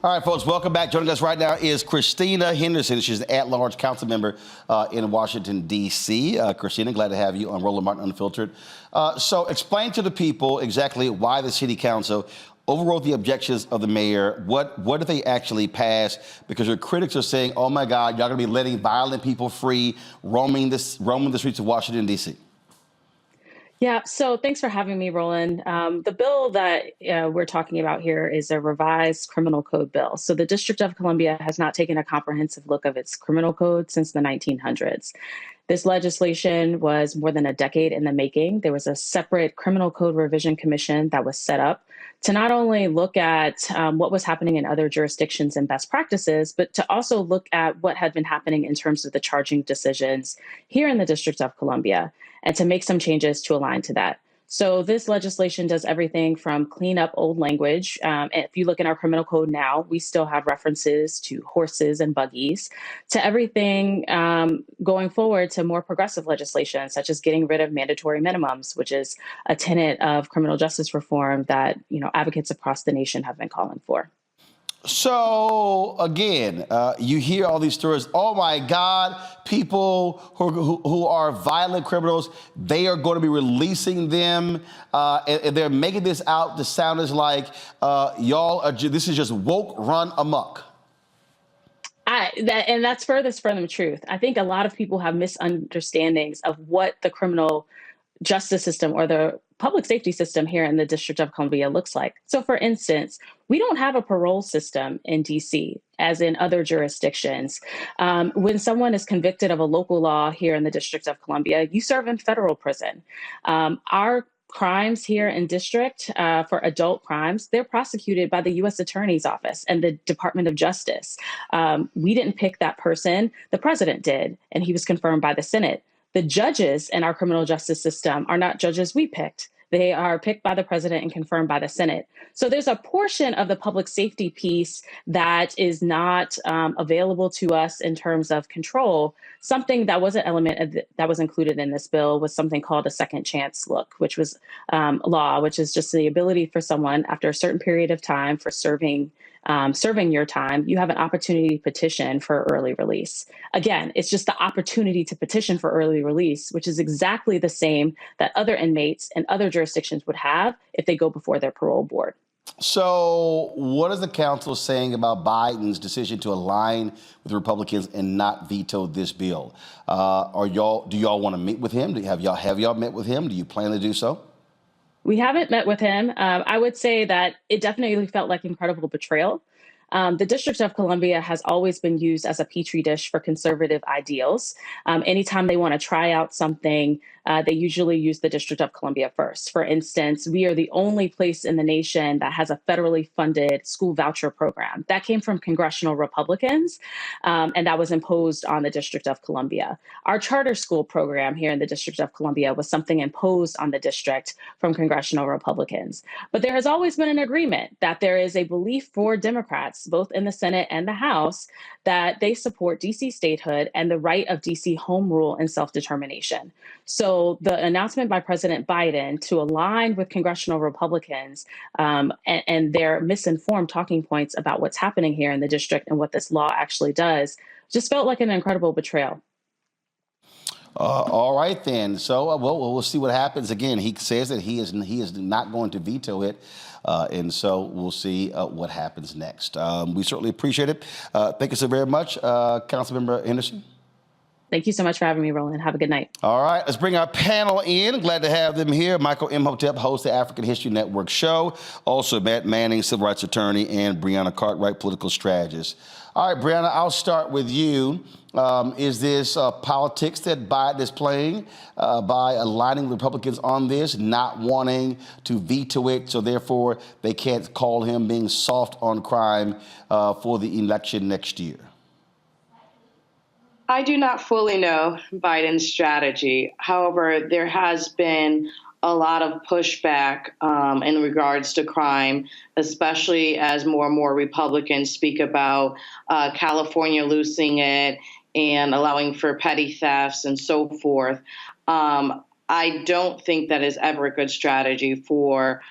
All right, folks, welcome back. Joining us right now is Christina Henderson. She's an at-large council member in Washington, D.C. Christina, glad to have you on Roland Martin Unfiltered. So explain to the people exactly why the city council overrode the objections of the mayor. What did they actually pass? Because your critics are saying, oh, my God, y'all going to be letting violent people free roaming the streets of Washington, D.C. Yeah, so thanks for having me, Roland. The bill that we're talking about here is a revised criminal code bill. So the District of Columbia has not taken a comprehensive look of its criminal code since the 1900s. This legislation was more than a decade in the making. There was a separate criminal code revision commission that was set up to not only look at what was happening in other jurisdictions and best practices, but to also look at what had been happening in terms of the charging decisions here in the District of Columbia, and to make some changes to align to that. So this legislation does everything from clean up old language. And if you look in our criminal code now, we still have references to horses and buggies, to everything going forward to more progressive legislation, such as getting rid of mandatory minimums, which is a tenet of criminal justice reform that advocates across the nation have been calling for. So again, you hear all these stories. Oh my God, people who are violent criminals, they are going to be releasing them, and they're making this out to sound as like this is just woke run amok. And that's furthest from the truth. I think a lot of people have misunderstandings of what the criminal justice system or the public safety system here in the District of Columbia looks like. So for instance, we don't have a parole system in DC as in other jurisdictions. When someone is convicted of a local law here in the District of Columbia, you serve in federal prison. Our crimes here in district for adult crimes, they're prosecuted by the U.S. Attorney's Office and the Department of Justice. We didn't pick that person. The president did, and he was confirmed by the Senate. The judges in our criminal justice system are not judges we picked. They are picked by the president and confirmed by the Senate. So there's a portion of the public safety piece that is not available to us in terms of control. Something that was an element that was included in this bill was something called a second chance look, which was law, which is just the ability for someone after a certain period of time for serving your time, you have an opportunity to petition for early release. Again, it's just the opportunity to petition for early release, which is exactly the same that other inmates and other jurisdictions would have if they go before their parole board. So what is the council saying about Biden's decision to align with Republicans and not veto this bill? Do y'all want to meet with him? Have y'all met with him? Do you plan to do so? We haven't met with him. I would say that it definitely felt like incredible betrayal. The District of Columbia has always been used as a petri dish for conservative ideals. Anytime they want to try out something, they usually use the District of Columbia first. For instance, we are the only place in the nation that has a federally funded school voucher program. That came from congressional Republicans, and that was imposed on the District of Columbia. Our charter school program here in the District of Columbia was something imposed on the district from congressional Republicans. But there has always been an agreement that there is a belief for Democrats, both in the Senate and the House, that they support DC statehood and the right of DC home rule and self-determination. So the announcement by President Biden to align with congressional Republicans and their misinformed talking points about what's happening here in the district and what this law actually does just felt like an incredible betrayal. All right, then. So we'll see what happens. Again, he says that he is not going to veto it. And so we'll see what happens next. We certainly appreciate it. Thank you so very much, Councilmember Henderson. Thank you so much for having me, Roland. Have a good night. All right, let's bring our panel in. Glad to have them here. Michael Imhotep, host of the African History Network show. Also, Matt Manning, civil rights attorney, and Brianna Cartwright, political strategist. All right, Brianna, I'll start with you. Is this politics that Biden is playing by aligning Republicans on this, not wanting to veto it, so therefore they can't call him being soft on crime for the election next year? I do not fully know Biden's strategy. However, there has been a lot of pushback in regards to crime, especially as more and more Republicans speak about California loosening it and allowing for petty thefts and so forth. I don't think that is ever a good strategy for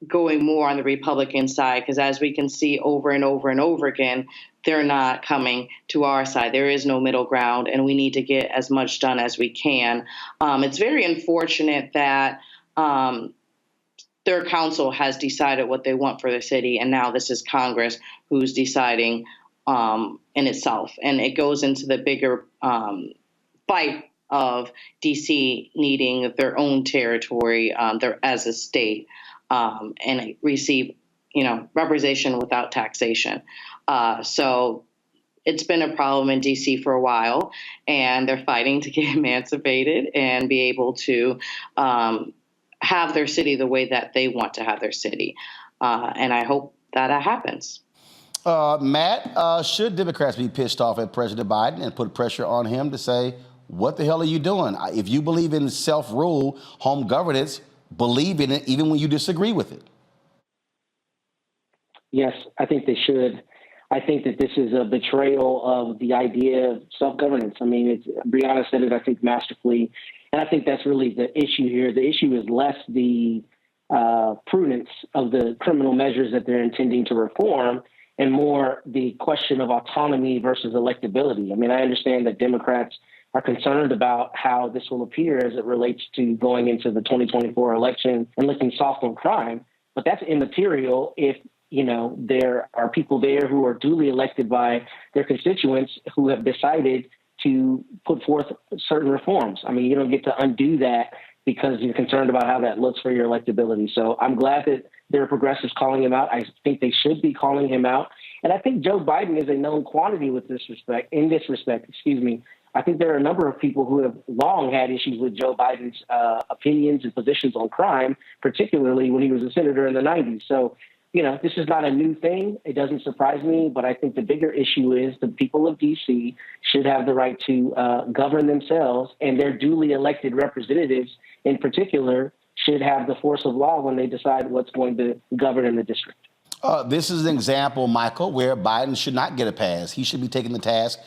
going more on the Republican side, because as we can see over and over and over again, they're not coming to our side. There is no middle ground, and we need to get as much done as we can. It's very unfortunate that their council has decided what they want for the city, and now this is Congress who's deciding in itself. And it goes into the bigger fight of DC needing their own territory as a state and receive, representation without taxation. So it's been a problem in DC for a while, and they're fighting to get emancipated and be able to have their city the way that they want to have their city. And I hope that happens. Matt, should Democrats be pissed off at President Biden and put pressure on him to say, what the hell are you doing? If you believe in self-rule, home governance, believe in it even when you disagree with it. Yes, I think they should. I think that this is a betrayal of the idea of self-governance. I mean, Brianna said it, I think, masterfully. And I think that's really the issue here. The issue is less the prudence of the criminal measures that they're intending to reform and more the question of autonomy versus electability. I mean, I understand that Democrats are concerned about how this will appear as it relates to going into the 2024 election and looking soft on crime, but that's immaterial if there are people there who are duly elected by their constituents who have decided to put forth certain reforms. I mean, you don't get to undo that because you're concerned about how that looks for your electability. So I'm glad that there are progressives calling him out. I think they should be calling him out. And I think Joe Biden is a known quantity in this respect, I think there are a number of people who have long had issues with Joe Biden's opinions and positions on crime, particularly when he was a senator in the 90s. So, this is not a new thing. It doesn't surprise me, but I think the bigger issue is the people of D.C. should have the right to govern themselves, and their duly elected representatives in particular should have the force of law when they decide what's going to govern in the district. This is an example, Michael, where Biden should not get a pass. He should be taking the task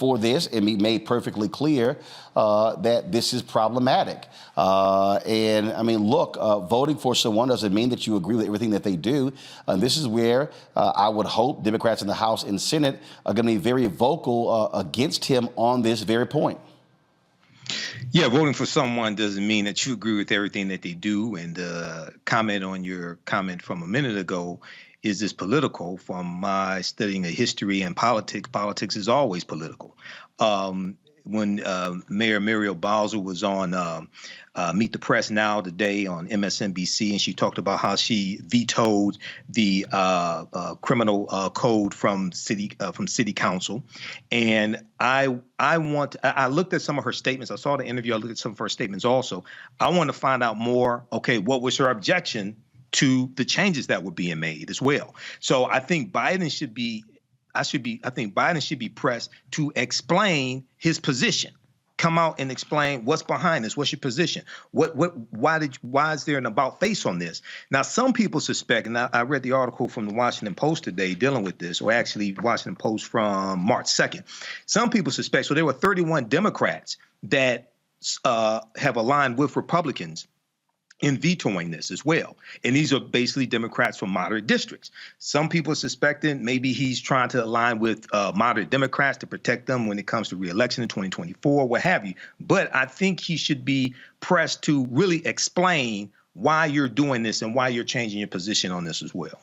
for this and be made perfectly clear that this is problematic. And I mean, look, voting for someone doesn't mean that you agree with everything that they do. This is where I would hope Democrats in the House and Senate are going to be very vocal against him on this very point. Yeah, voting for someone doesn't mean that you agree with everything that they do. And comment on your comment from a minute ago, is this political? From my studying of history and politics is always political. When Mayor Muriel Bowser was on Meet the Press Now today on MSNBC, and she talked about how she vetoed the criminal code from city council. And I looked at some of her statements. I saw the interview. I looked at some of her statements also. I want to find out more. Okay, what was her objection to the changes that were being made as well? So I think Biden should be. I think Biden should be pressed to explain his position. Come out and explain what's behind this. What's your position? Why is there an about face on this? Now, some people suspect, and I read the article from the Washington Post today dealing with this, or actually Washington Post from March 2nd. Some people suspect, so there were 31 Democrats that have aligned with Republicans in vetoing this as well. And these are basically Democrats from moderate districts. Some people are suspecting maybe he's trying to align with moderate Democrats to protect them when it comes to re-election in 2024, what have you. But I think he should be pressed to really explain why you're doing this and why you're changing your position on this as well.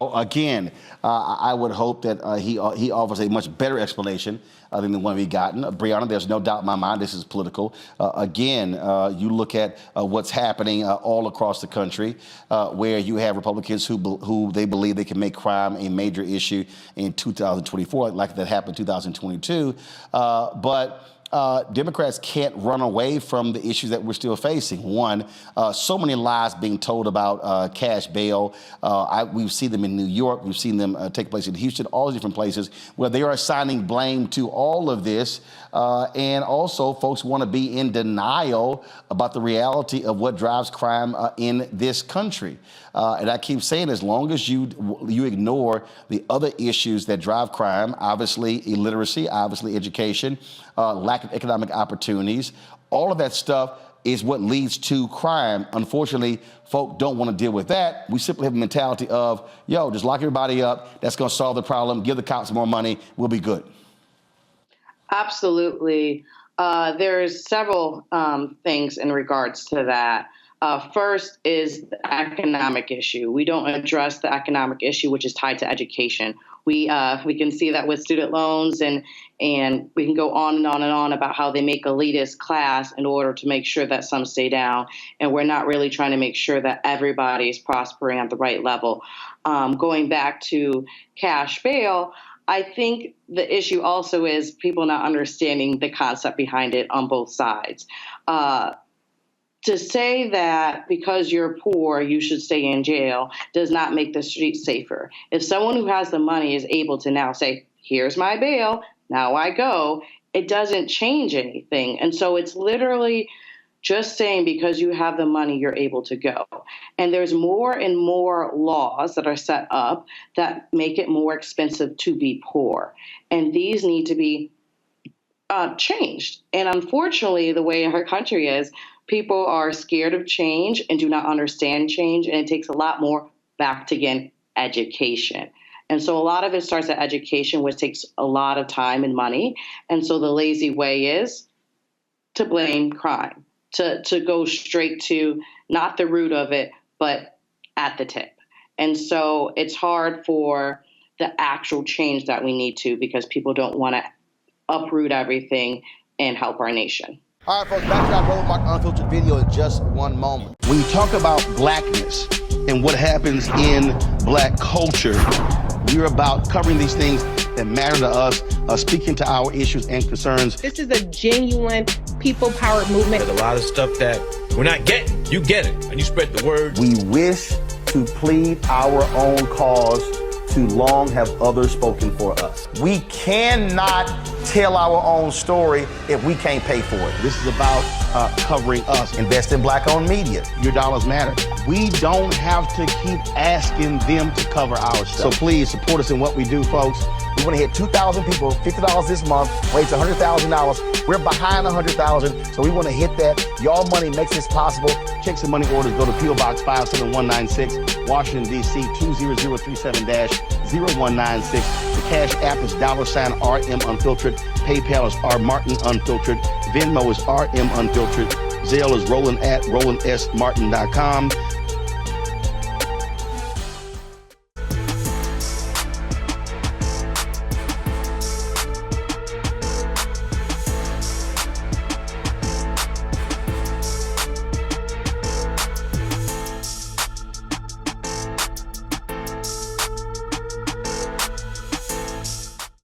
Again, I would hope that he offers a much better explanation than the one we've gotten. Brianna, there's no doubt in my mind this is political. Again, you look at what's happening all across the country, where you have Republicans who they believe they can make crime a major issue in 2024, like that happened in 2022. But Democrats can't run away from the issues that we're still facing. One, so many lies being told about cash bail. We've seen them in New York. We've seen them take place in Houston, all these different places where they are assigning blame to all of this. And also, folks want to be in denial about the reality of what drives crime in this country. And I keep saying, as long as you ignore the other issues that drive crime, obviously illiteracy, obviously education, lack of economic opportunities, all of that stuff, is what leads to crime. Unfortunately, folk don't want to deal with that. We simply have a mentality of, yo, just lock everybody up. That's going to solve the problem. Give the cops more money. We'll be good. Absolutely. There's several things in regards to that. First is the economic issue. We don't address the economic issue, which is tied to education. We can see that with student loans, and we can go on and on and on about how they make elitist class in order to make sure that some stay down. And we're not really trying to make sure that everybody is prospering at the right level. Going back to cash bail, I think the issue also is people not understanding the concept behind it on both sides. To say that because you're poor, you should stay in jail does not make the streets safer. If someone who has the money is able to now say, here's my bail, now I go, it doesn't change anything. And so it's literally just saying because you have the money, you're able to go. And there's more and more laws that are set up that make it more expensive to be poor. And these need to be changed. And unfortunately, the way our country is, people are scared of change and do not understand change. And it takes a lot more back to, again, education. And so a lot of it starts at education, which takes a lot of time and money. And so the lazy way is to blame crime, to go straight to not the root of it, but at the tip. And so it's hard for the actual change that we need to, because people don't want to uproot everything and help our nation. All right, folks, back to our Roland Mark Unfiltered video in just one moment. When you talk about blackness and what happens in black culture, we're about covering these things that matter to us, speaking to our issues and concerns. This is a genuine people-powered movement. There's a lot of stuff that we're not getting. You get it, and you spread the word. We wish to plead our own cause. Too long have others spoken for us. We cannot tell our own story if we can't pay for it. This is about covering us. Invest in black-owned media. Your dollars matter. We don't have to keep asking them to cover our stuff. So please support us in what we do, folks. We want to hit 2,000 people, $50 this month, raise $100,000. We're behind 100,000, so we want to hit that. Y'all money makes this possible. Checks and money orders go to P.O. Box 57196, Washington, D.C. 20037-0196. The Cash App is $RM Unfiltered. PayPal is R Martin Unfiltered. Venmo is RM Unfiltered. Zelle is Roland at RolandSMartin.com.